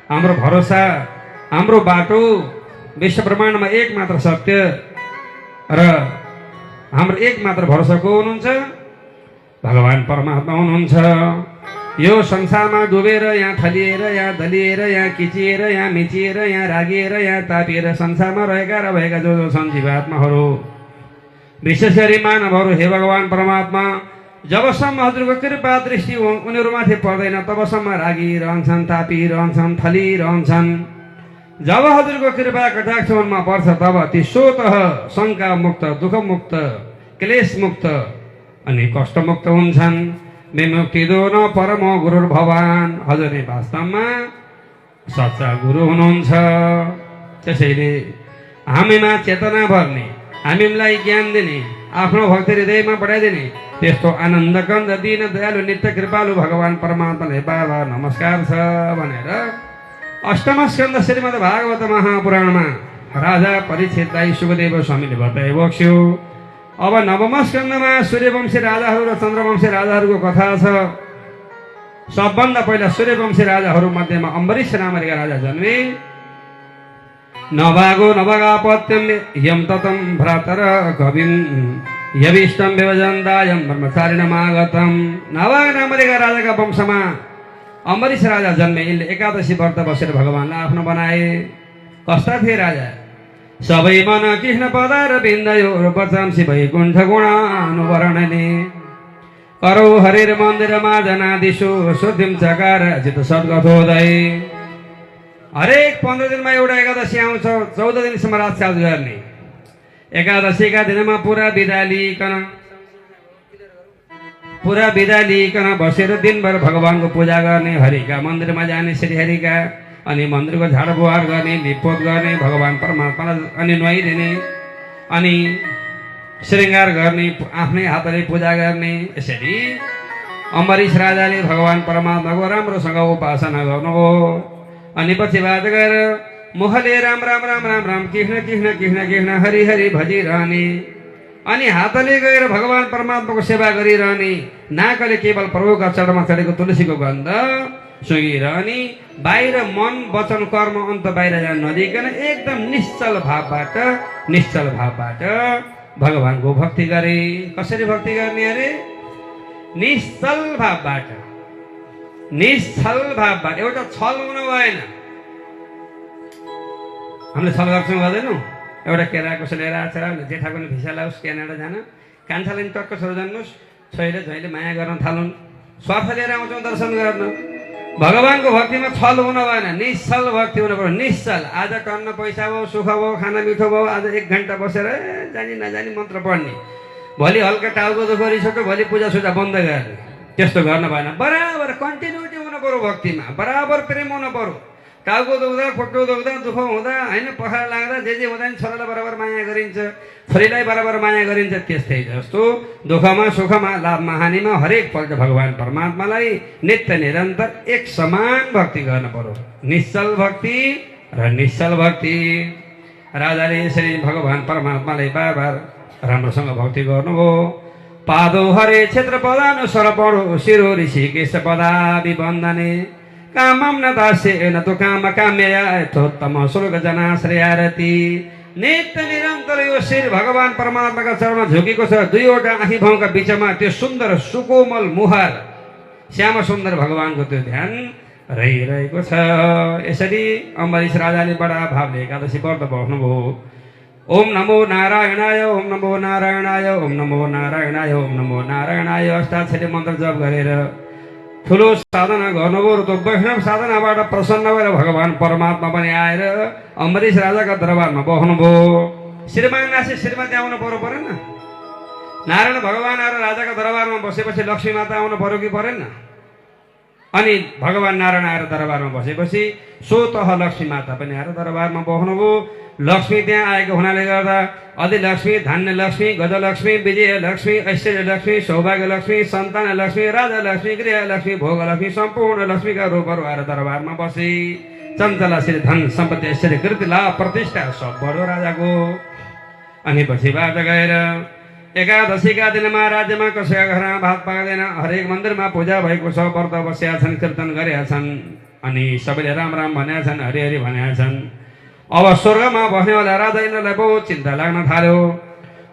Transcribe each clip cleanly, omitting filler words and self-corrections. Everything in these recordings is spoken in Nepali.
हाम्रो भरोसा, हाम्रो बाटो विश्व ब्रह्माण्डमा एक मात्र सत्य र हाम्रो एक मात्र भरोसा को हुनुहुन्छ? भगवान परमात्मा हुनुहुन्छ। यो संसारमा डुबेर, यहाँ थलिएर, यहाँ दलिएर, यहाँ किचिएर, यहाँ मिचिएर, यहाँ रागिएर, यहाँ तापिएर संसारमा रहेका र भएका जो जो छन् जीवात्माहरू, विशेष गरी मानवहरू, हे भगवान परमात्मा, जबसम्म हजुरको कृपा दृष्टि उनीहरूमाथि पर्दैन तबसम्म रागिरहन्छन्, तापिरहन्छन्, थलिरहन्छन्। जब हजुरको कृपा कटाक्ष उनमा पर्छ तब ती स्वतः शङ्का मुक्त, दुःख मुक्त, क्लेश मुक्त अनि कष्ट मुक्त हुन्छन्। विमुक्ति दो न परमो गुरु भगवान, हजुर नै वास्तवमा सच्चा गुरु हुनुहुन्छ। त्यसैले हामीमा चेतना भर्ने, हामीलाई ज्ञान दिने, आफ्नो भक्ति हृदयमा बढाइदिने त्यस्तो आनन्द कन्द दीन दयालु नित्य कृपालु भगवान परमात्मालाई बार बार नमस्कार छ भनेर अष्टम स्कन्द श्रीमद् भागवत महापुराणमा राजा परीक्षितलाई सुखदेव स्वामीले बताए बक्स्यो। अब नवम स्कन्दमा सूर्यवंशी राजाहरू र चन्द्रवंशी राजाहरूको कथा छ। सबभन्दा पहिला सूर्यवंशी राजाहरू मध्येमा अम्बरीश नामका राजा जन्मे। नभागो नभगापत्यम यम ततम भ्रातर कविम यविष्टम व्यवजन्दायम ब्रह्मचारिणमागतम। नभाग नामका राजाका वंशमा अम्बरीश राजा जन्मे। यिनले एकादशी व्रत बसेर भगवानलाई आफ्नो बनाए। कस्ता थिए राजा? सबै मन कृष्ण पदार बिन्दयो रूपचांसी वैकुण्ठ गुणानुवर्णने करौ हरिर मन्दिरमा जनादिशु शुद्धिम चकार चित सद्गतोदय। हरेक 15 दिनमा एउटा एकादशी आउँछ। 14 दिनसम्म रात चाल गर्ने। एकादशीका दिनमा पुरा बिदा लिइकन बसेर दिनभर भगवानको पूजा गर्ने, हरिका मन्दिरमा जाने, श्रीहरिका, अनि मन्दिरको झाडबुहार गर्ने, लिपोत गर्ने, भगवान परमात्मालाई अनि नुहाइदिने, अनि श्रृङ्गार गर्ने, आफ्नै हातले पूजा गर्ने। यसरी अम्बरीश राजाले भगवान परमात्माको राम्रोसँग उपासना गर्नुभयो। अनि पछि बात गएर मुखले राम राम राम राम राम कृष्ण कृष्ण कृष्ण कृष्ण हरि हरि भजिरहने, अनि हातले गएर भगवान परमात्माको सेवा गरिरहने, नाकले केवल प्रभुका चरणमा चढेको तुलसीको गन्ध सुँगिरहने, बाहिर मन वचन कर्म अन्त बाहिर जान नदिकन एकदम निश्चल भावबाट भगवानको भक्ति गरे। कसरी भक्ति गर्ने अरे? निश्चल भावबाट। एउटा छल हुनु भएन। हामीले छल गर्छौँ गर्दैनौँ? एउटा केरा कसैले लिएर आएर जेठाको नि भिसा लाओस् क्यानाडा जान, कान्छाले नि टक्क छोरो जान्नुहोस्, छोइले झैले माया गर्न थालुन्, स्वार्थ लिएर आउँछौँ दर्शन गर्न। भगवानको भक्तिमा छल हुन भएन, निश्चल भक्ति हुनु पर्यो। निश्चल। आज टन्न पैसा भयो, सुख भयो, खाना मिठो भयो, आज 1 घन्टा बसेर जानी नजानी मन्त्र पढ्ने, भोलि हल्का टाउको दुःख गरिसक्यो, भोलि पूजासुजा बन्द गर्ने, त्यस्तो गर्न भएन। बराबर कन्टिन्युटी हुनु पर्यो भक्तिमा, बराबर प्रेम हुनु पर्यो। टाउको दुख्दा, खुट्टो दुख्दा, दुःख हुँदा, होइन पखाला लाग्दा, जे हुँदा नि छोरालाई बराबर माया गरिन्छ, छोरीलाई बराबर माया गरिन्छ। त्यस्तै जस्तो दुःखमा सुखमा लाभमा हानिमा हरेकपल्ट भगवान परमात्मालाई नित्य निरन्तर एक समान भक्ति गर्नु पर्यो। निश्चल भक्ति र निश्चल भक्ति। राजाले यसरी भगवान परमात्मालाई बार बार राम्रोसँग भक्ति गर्नुभयो। पादो हरे क्षेत्र पदानुसार पढो शिरो ऋषिकेश पदावि वन्दने कामम न दास्य न तो काम काम्य यथोत्तम स्वर्ग जनाश्रयारती। नित्य निरन्तर यो शिर भगवान परमात्माका चरणमा झुकेको छ। 2वटा आँखी भाउका बिचमा त्यो सुन्दर सुकोमल मुहार श्याम सुन्दर भगवानको त्यो ध्यान रहिरहेको छ। यसरी अम्बरीश राजाले बडा भावले एकादशी व्रत बस्नुभयो। ओम नमो नारायणाय, ओम नमो नारायणाय, ओम नमो नारायणाय, ओम नमो नारायणाय अष्टाक्षरी मन्त्र जप गरेर ठुलो साधना गर्नुभयो। त्यो वैष्णव साधनाबाट प्रसन्न भएर भगवान परमात्मा पनि आएर अम्बरीश राजाका दरबारमा बस्नुभयो। श्रीमान नासी श्रीमती आउनु परेन? नारायण भगवान आएर राजाका दरबारमा बसेपछि लक्ष्मी माता आउनु पर्यो कि परेन? अनि भगवान नारायण आएर दरबारमा बसेपछि स्वतः लक्ष्मी माता पनि आएर दरबारमा बस्नुभयो। लक्ष्मी त्यहाँ आएको हुनाले गर्दा अधिलक्ष्मी, धान्य लक्ष्मी, गजलक्ष्मी, विजय लक्ष्मी, ऐश्वर्य लक्ष्मी, सौभाग्य लक्ष्मी, सन्तान लक्ष्मी, राजा लक्ष्मी, गृह लक्ष्मी, भोग लक्ष्मी, सम्पूर्ण लक्ष्मीका रूपहरू आएर दरबारमा बसे। चञ्चला श्री धन सम्पत्ति ऐश्वर्य कृति लाभ प्रतिष्ठा सब बढ्यो राजाको। अनि पछि बाजा गएर एकादशीका दिनमा राज्यमा कसैका घरमा भात पाक्दैन, हरेक मन्दिरमा पूजा भएको छ, व्रत बसेका छन्, कीर्तन गरेका छन्। अनि सबैले राम राम भनेका छन्, हरि हरि भनेका छन्। अब स्वर्गमा बस्नेवाला राजा इन्द्रलाई बहुत चिन्ता लाग्न थाल्यो।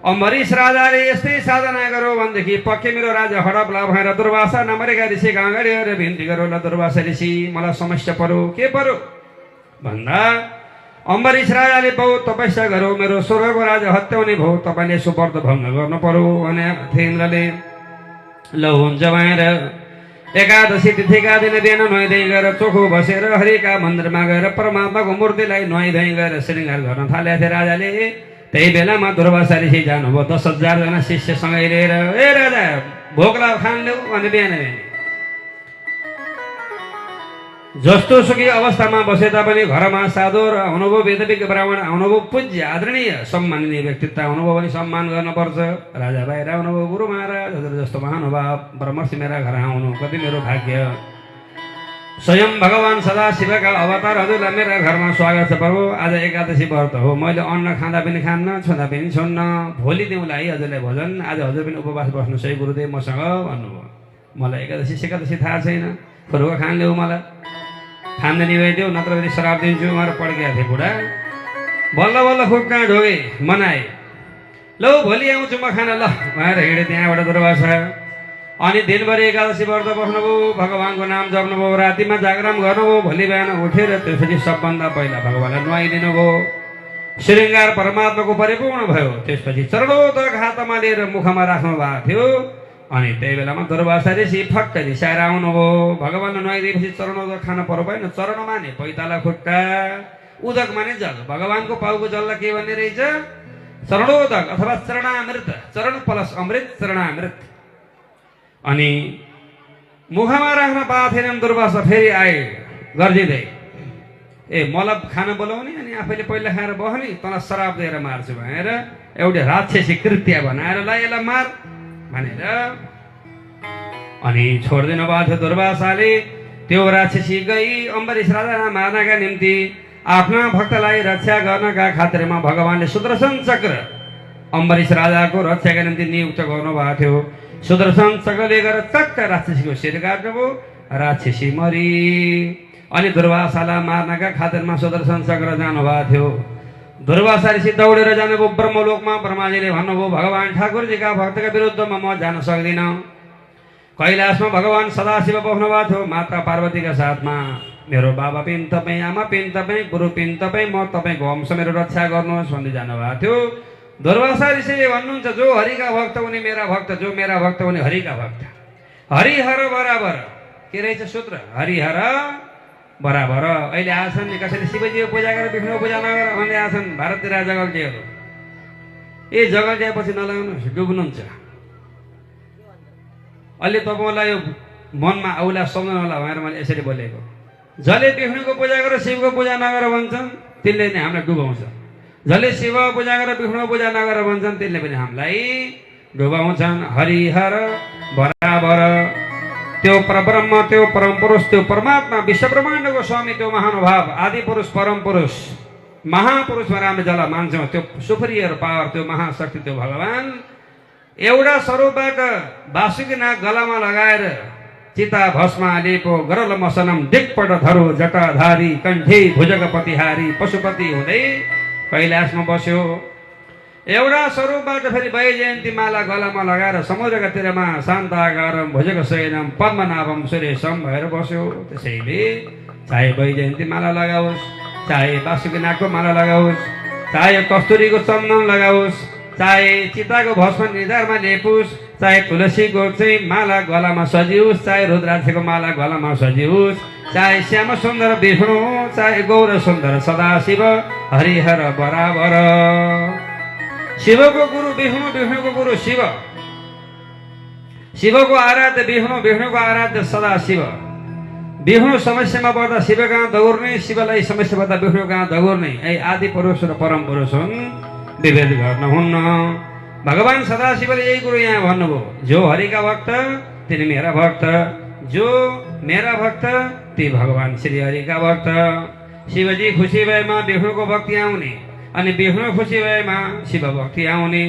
अम्बरीश राजाले यस्तै साधना गरौँ भनेदेखि पक्कै मेरो राज्य हडपला भएर दुर्वासा नमरेका ऋषिको अगाडि गएर बिन्ती गरौँ ल दुर्वासा ऋषि, मलाई समस्या पर्यो। के पर्यो भन्दा अम्बरीश राजाले बहुत तपस्या गरौँ, मेरो स्वर्गको राज्य हत्याउने भयो, तपाईँले सुपर्द भङ्ग गर्नु पर्यो भने इन्द्रले। ल हुन्छ भनेर एकादशी तिथिका दिन बिहान नुहाइधुवाइ गरेर चोखो बसेर हरिका मन्दिरमा गएर परमात्माको मूर्तिलाई नुहाइधुवाइ गरेर श्रृङ्गार गर्न थालेका थिए राजाले। त्यही बेलामा दुर्वासा ऋषि जानुभयो 10,000 जना शिष्यसँगै लिएर। ए राजा भोक लाग्यो खान ल्याऊ भने बिहान जस्तो सुकै अवस्थामा बसे तापनि घरमा साधु र आउनुभयो, वेदविज्ञ ब्राह्मण आउनुभयो, पूज्य आदरणीय सम्माननीय व्यक्तित्व आउनुभयो भने सम्मान गर्नुपर्छ। राजा बाहिर आउनुभयो, गुरु महाराज हजुर जस्तो महानुभाव ब्रह्मर्षि मेरा घर आउनु कति मेरो भाग्य। स्वयं भगवान सदाशिवका अवतार हजुरलाई मेरा घरमा स्वागत छ प्रभु। आज एकादशी व्रत हो, मैले अन्न खाँदा पनि खान्न, छुँदा पनि छुन्न, भोलि दिउँला है हजुरलाई भोजन, आज हजुर पनि उपवास बस्नुहोस् है गुरुदेव मसँग भन्नुभयो। मलाई एकादशी सेकादशी थाहा छैन, खुर्को खान ल्याऊ, मलाई खान निभाइदेऊ नत्र भने श्राप दिन्छु भनेर पड्केका थिए बुढा। बल्ल बल्ल खुट्टा ढोगे मनाए, ल भोलि आउँछु म खान ल भनेर हिँडे त्यहाँबाट दुर्वासा। अनि दिनभरि एकादशी व्रत बस्नुभयो, भगवानको नाम जप्नुभयो, रातिमा जागरण गर्नुभयो, भोलि बिहान उठेर त्यसपछि सबभन्दा पहिला भगवानलाई नुहाइदिनु भयो, श्रृङ्गार परमात्माको परिपूर्ण भयो। त्यसपछि चरणोदक हातमा लिएर मुखमा राख्नु भएको थियो। अनि त्यही बेलामा दुर्वासा ऋषि फट्ट रिसाएर आउनुभयो। भगवानलाई नुहाइदिएपछि चरणोदक खान पर्यो भएन, चरण माने पैताला खुट्टा, उदक माने जल। भगवानको पाउको जललाई के भन्ने रहेछ? चरणोदक अथवा चरणामृत, चरण प्लस अमृत, चरणामृत। अनि मुखमा राख्न पाएको थिएन दुर्वासा, फेरि आए गर्जिँदै, ए मलाई खान बोलाउने अनि आफैले पहिला खाएर बस्ने, तँलाई श्राप दिएर मार्छु भनेर एउटै राक्षसी कृत्य बनाएर ल यसलाई मार भनेर अनि छोडिदिनु भएको थियो दुर्वासाले। त्यो राक्षसी गई अम्बरीश राजालाई मार्नका निम्ति आफ्ना भक्तलाई रक्षा गर्नका खातिरमा भगवानले सुदर्शन चक्र अम्बरीश राजाको रक्षाका निम्ति नियुक्त गर्नुभएको थियो। सुदर्शन चक्रले गएर चक्क राक्षसीको शिर काट्नुभयो, राक्षसी मरी। अनि दुर्वासालाई मार्नका खातिरमा सुदर्शन चक्र जानुभएको थियो। दुर्वासा ऋषि दौडेर जानुभयो ब्रह्मलोकमा। ब्रह्माजीले भन्नुभयो भगवान ठाकुरजीका भक्तका विरुद्धमा म जान सक्दिनँ। कैलाशमा भगवान सदाशिव बस्नु भएको थियो माता पार्वतीका साथमा। मेरो बाबा पिन तपाईँ, आमा पिन तपाईँ, गुरु पिन तपाईँ, म तपाईँको वंश मेरो रक्षा गर्नुहोस् भन्दै जानुभएको थियो। दुर्वासा ऋषिले भन्नुहुन्छ जो हरिका भक्त उनी मेरा भक्त, जो मेरा भक्त उनी हरिका भक्त। हरिहर बराबर के रहेछ सूत्र? हरिहर बराबर। अहिले आछन् नि कसैले शिवजीको पूजा गरेर विष्णुको पूजा नगरेर भन्दै आछन् भारततिर जगल्जेहरू। ए जगल्जेपछि नलाउनुहोस्, डुब्नुहुन्छ। अहिले तपाईँलाई यो मनमा आउला सम्झनु होला भनेर मैले यसरी बोलेको। जसले विष्णुको पूजा गरेर शिवको पूजा नगर भन्छन् तिनले नै हामीलाई डुबाउँछ। जसले शिव पूजा गरेर विष्णुको पूजा नगर भन्छन् तिनले पनि हामीलाई डुबाउँछन्। हरिहर बराबर। त्यो परब्रह्म, त्यो परम पुरुष, त्यो परमात्मा, विश्व ब्रह्माण्डको स्वामी, त्यो महानुभाव, आदि पुरुष, परम पुरुष, महापुरुष भनेर हामीले जसलाई मान्छौँ, त्यो सुपरियर पावर, त्यो महाशक्ति, त्यो भगवान एउटा स्वरूपबाट वासुकीनाग गलामा लगाएर चिता भस्मा लेपो गरल मसनम दिक्पट धरो जटाधारी कण्ठे भुजग पतिहारी पशुपति हुँदै कैलाशमा बस्यो। एउटा स्वरूपबाट फेरि वैजयन्ती माला गलामा लगाएर समुद्रका तीरमा शान्ताकारम भुजग शयनम पद्मनाभम सुरेशम भएर बस्यो। त्यसैले चाहे वैजयन्ती माला लगाओस्, चाहे वासुकीनागको माला लगाओस्, चाहे कस्तुरीको चन्दन लगाओस्, चाहे चिताको भस्म निधारमा लेपोस्, चाहे तुलसीको चाहिँ माला गलामा सजियोस्, चाहे रुद्राक्षको माला गलामा सजियोस्, चाहे श्याम सुन्दर विष्णु, चाहे गौर सुन्दर सदाशिव, हरिहर बराबर। शिवको गुरु विष्णु, विष्णुको गुरु शिव, शिवको आराध्य विष्णु, विष्णुको आराध्य सदाशिव। विष्णु समस्यामा पर्दा शिव कहाँ दगुर्ने, शिवलाई समस्या पर्दा विष्णु कहाँ दगुर्ने। यही आदि पुरुष र परम पुरुष हुन्, विभेद गर्न हुन्न। भगवान सदाशिवले यही कुरो यहाँ भन्नुभयो, जो हरिका भक्त तिनी मेरा भक्त, जो मेरा भक्त ती भगवान श्री हरिका भक्त। शिवजी खुसी भएमा विष्णुको भक्ति आउने, अनि विष्णु खुसी भएमा शिव भक्ति आउने।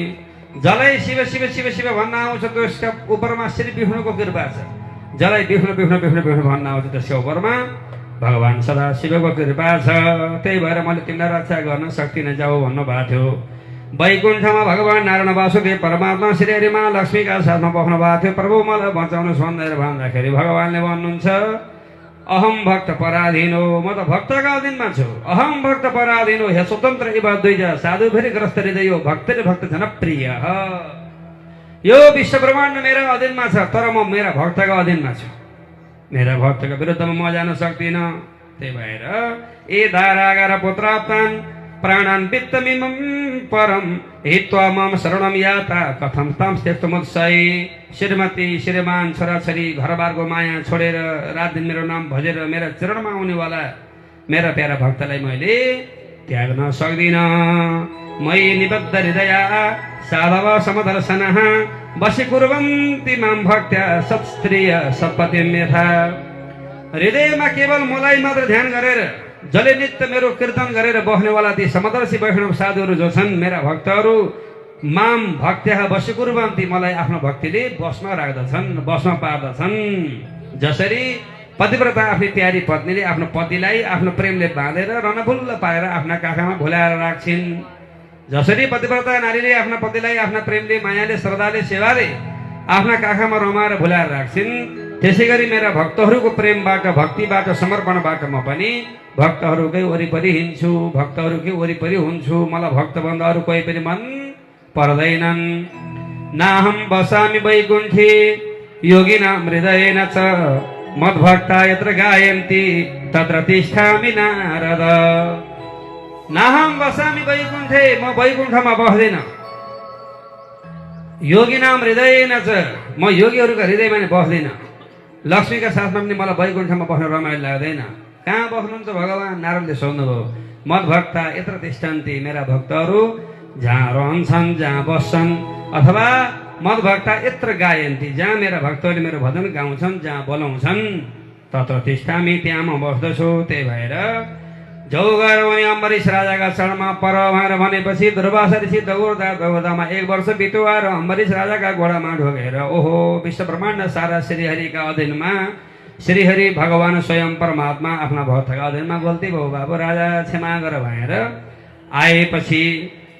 जसलाई शिव शिव शिव शिव भन्न आउँछ त्यसका उपरमा श्री विष्णुको कृपा छ। जसलाई विष्णु विष्णु विष्णु विष्णु भन्न आउँछ त्यसका उपरमा भगवान् सदा शिवको कृपा छ, त्यही भएर मैले तिमीलाई रक्षा गर्न सक्दिनँ जाऊ भन्नुभएको थियो। वैकुण्ठमा भगवान् नारायण वासुदेव परमात्मा श्री हरि महालक्ष्मीका साथमा बस्नु भएको थियो। प्रभु मलाई बचाउनुहोस् भनेर भन्दाखेरि भगवान्ले भन्नुहुन्छ अहम भक्त पराधीन हो, म त भक्तका अधीनमा छु। अहम भक्त पराधीन हो, हे स्वतन्त्र इव द्विज साधु फेरि ग्रस्त हृदय हो, भक्तले भक्त जनप्रिय। यो विश्व ब्रह्माण्ड मेरा अधीनमा छ, तर म मेरा भक्तका अधीनमा छु। मेरा भक्तका विरुद्धमा म जान सक्दिनँ। त्यही भएर ए धारागार पुत्राप्तान प्राणान् वित्तमिमं परम हित्वा मम शरणं याता कथं तां त्यक्तुमुत्सय। श्रीमती श्रीमान छोराछोरी घरबारको माया छोडेर रात दिन मेरो नाम भजेर मेरा चरणमा आउनेवाला मेरा प्यारा भक्तलाई मैले त्याग्न सक्दिनँ। मयि निबद्ध हृदया साधव समदर्शनः बसि कुर्वन्ति मां भक्त्या सत्स्त्रिय सत्पतिं यथा। हृदयमा केवल मलाई मात्र ध्यान गरेर जसले नित्य मेरो कीर्तन गरेर बस्नेवाला ती समदर्शी वैष्णव साधुहरू जो छन् मेरा भक्तहरू माम भक्त्या बसि कुर्वन्ति मलाई आफ्नो भक्तिले बसमा राख्दछन्, बसमा पार्दछन्। जसरी पतिव्रता आफ्नी प्यारी पत्नीले आफ्नो पतिलाई आफ्नो प्रेमले बाँधेर रनफुल्ल पारेर आफ्ना काखमा भुलाएर राख्छिन्, जसरी पतिव्रता नारीले आफ्ना पतिलाई आफ्ना प्रेमले मायाले श्रद्धाले सेवाले आफ्ना काखमा रमाएर भुलाएर राख्छिन्, त्यसै गरी मेरा भक्तहरूको प्रेमबाट भक्तिबाट समर्पणबाट म पनि भक्तहरूकै वरिपरि हिँड्छु, भक्तहरूकै वरिपरि हुन्छु। मलाई भक्तभन्दा अरू कोही पनि मन पर्दैनन्। नाहं वसामि वैकुण्ठे योगिनां हृदयेन च मद्भक्ता यत्र गायन्ति तत्र तिष्ठामि नारद। नाहं वसामि वैकुण्ठे, म वैकुण्ठमा बस्दिन। योगिनां हृदयेन च, म योगीहरूका हृदयमा नि बस्दिन। लक्ष्मीका साथमा पनि मलाई वैकुण्ठमा बस्न रमाइलो लाग्दैन। कहाँ बस्नुहुन्छ भगवान्? नारदले सोध्नुभयो। मद्भक्ता यत्र तिष्ठन्ति, मेरा भक्तहरू जहाँ रहन्छन् जहाँ बस्छन्, अथवा मद्भक्ता यत्र गायन्ति, जहाँ मेरा भक्तहरूले मेरो भजन गाउँछन् जहाँ बोलाउँछन् तत्र तिष्ठामि, त्यहाँ म बस्दछु। त्यही भएर जाऊ गएर उनी अम्बरीश राजाका चरणमा पर भनेर भनेपछि दुर्वासा ऋषि दौड्दा दौड्दामा 1 वर्ष बित्यो र अम्बरीश राजाका घोडामा ढोगेर ओहो विश्व ब्रह्माण्ड सारा श्रीहरिका अधीनमा श्रीहरि भगवान स्वयं परमात्मा आफ्ना भक्तका अधीनमा गल्ती भयो बाबु राजा क्षमा गर भनेर आएपछि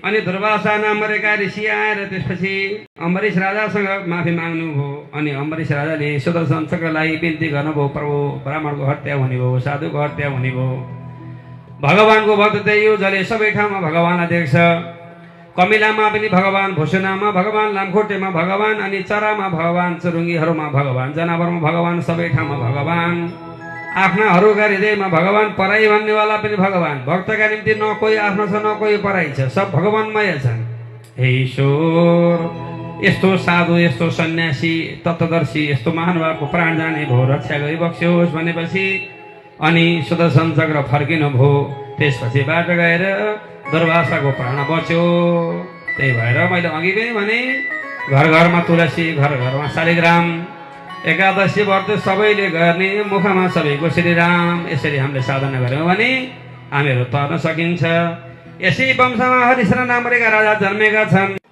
अनि दुर्वासा नामरेका ऋषि आएर त्यसपछि अम्बरीश राजासँग माफी माग्नुभयो। अनि अम्बरीश राजाले सुदर्शन चक्रलाई बिन्ती गर्नुभयो, प्रभु ब्राह्मणको हत्या हुने भयो, साधुको हत्या हुने भयो। भगवानको भक्त त्यही हो जसले सबै ठाउँमा भगवानलाई देख्छ। कमिलामा पनि भगवान, भुसुनामा भगवान, लामखुट्टेमा भगवान, अनि चरामा भगवान, चुरुङ्गीहरूमा भगवान, जनावरमा भगवान, सबै ठाउँमा भगवान। आफ्नाहरूका हृदयमा भगवान, पराई भन्नेवाला पनि भगवान। भक्तका निम्ति न कोही आफ्नो छ न कोही पराई छ, सब भगवानमय छन्। हे ईश्वर, यस्तो साधु यस्तो सन्यासी तत्त्वदर्शी यस्तो महानुभावको प्राण जाने भयो, रक्षा गरी बक्स्योस् भनेपछि अनि सुदर्शन चक्र फर्किनु भयो। त्यसपछि बाटो गएर दुर्वासाको प्राण बच्यो। त्यही भएर मैले अघि पनि भने घर घरमा तुलसी, घर घरमा शालिग्राम, एकादशी व्रत सबैले गर्ने, मुखमा सबैको श्रीराम। यसरी हामीले साधना गऱ्यौँ भने हामीहरू तर्न सकिन्छ। यसै वंशमा हरिश्चन्द्र नामरेका राजा जन्मेका छन्।